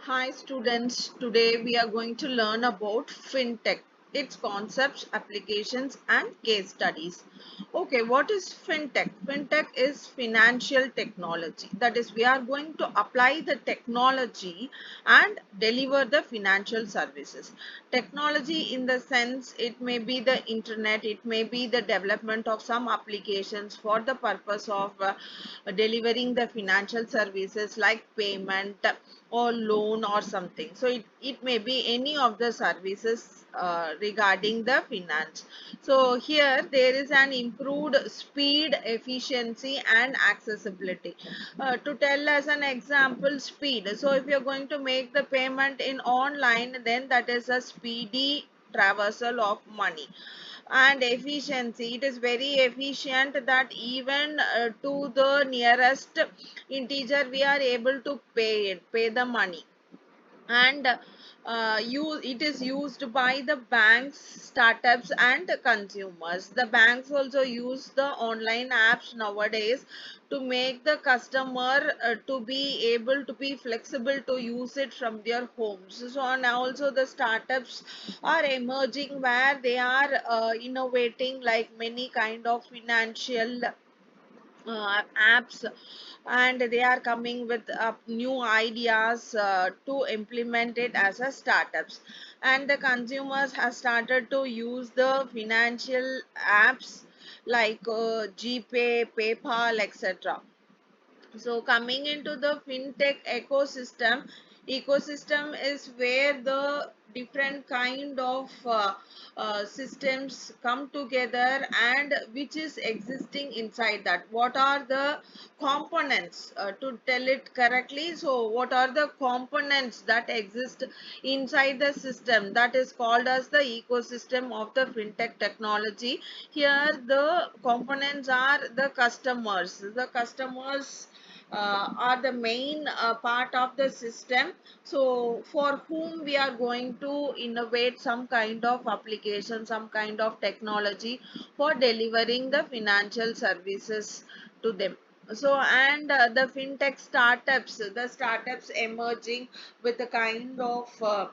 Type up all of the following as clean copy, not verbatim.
Hi students, today we are going to learn about FinTech, its concepts, applications and case studies. Okay, what is FinTech? FinTech is financial technology. That is, we are going to apply the technology and deliver the financial services. Technology in the sense it may be the internet, it may be the development of some applications for the purpose of delivering the financial services like payment or loan or something. So it may be any of the services regarding the finance. So here there is an improved speed, efficiency and accessibility. To tell as an example, speed. So if you're going to make the payment in online, then that is a speedy traversal of money. And efficiency, it is very efficient that even to the nearest integer we are able to pay the money. And it is used by the banks, startups and consumers. The banks also use the online apps nowadays to make the customer to be able to be flexible to use it from their homes. So and also the startups are emerging where they are innovating like many kind of financial apps, and they are coming with new ideas to implement it as a startups. And the consumers have started to use the financial apps like GPay, PayPal, etc. So coming into the fintech ecosystem is where the different kind of systems come together, and which is existing inside that. What are the components, to tell it correctly, so what are the components that exist inside the system that is called as the ecosystem of the fintech technology. Here the components are the customers are the main part of the system. So for whom we are going to innovate some kind of application, some kind of technology for delivering the financial services to them. So and the fintech startups, the startups emerging with a kind of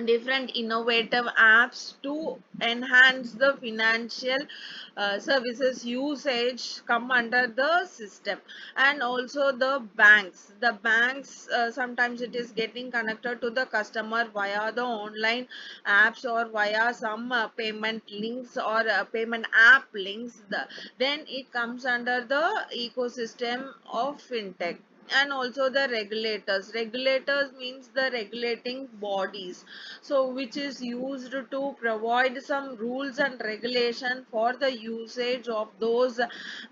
different innovative apps to enhance the financial services usage come under the system. And also the banks, sometimes it is getting connected to the customer via the online apps or via some payment links or payment app links. Then it comes under the ecosystem of fintech. And also the regulators means the regulating bodies, so which is used to provide some rules and regulation for the usage of those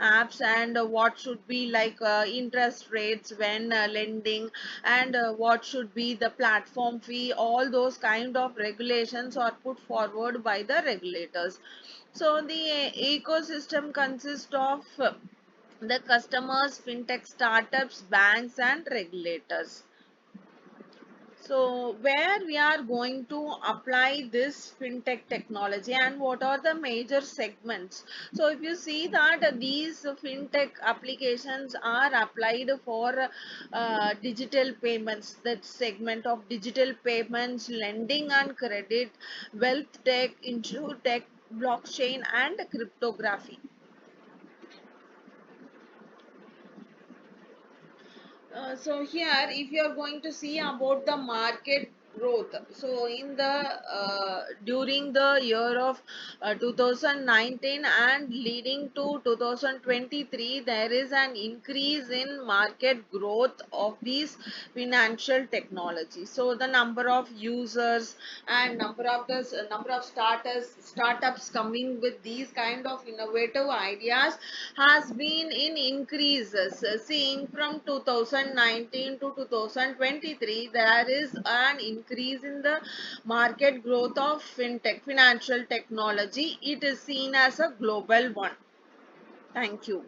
apps, and what should be like interest rates when lending, and what should be the platform fee. All those kind of regulations are put forward by the regulators. So the ecosystem consists of the customers, fintech startups, banks and regulators. So where we are going to apply this fintech technology and what are the major segments. So if you see that these fintech applications are applied for digital payments, that segment of digital payments, lending and credit, wealth tech, insure tech, blockchain and cryptography. So here, if you are going to see about the market growth, so in the during the year of 2019 and leading to 2023, there is an increase in market growth of these financial technology. So the number of users and number of startups coming with these kind of innovative ideas has been in increases. Seeing from 2019 to 2023, there is an increase in the market growth of fintech, financial technology. It is seen as a global one. Thank you.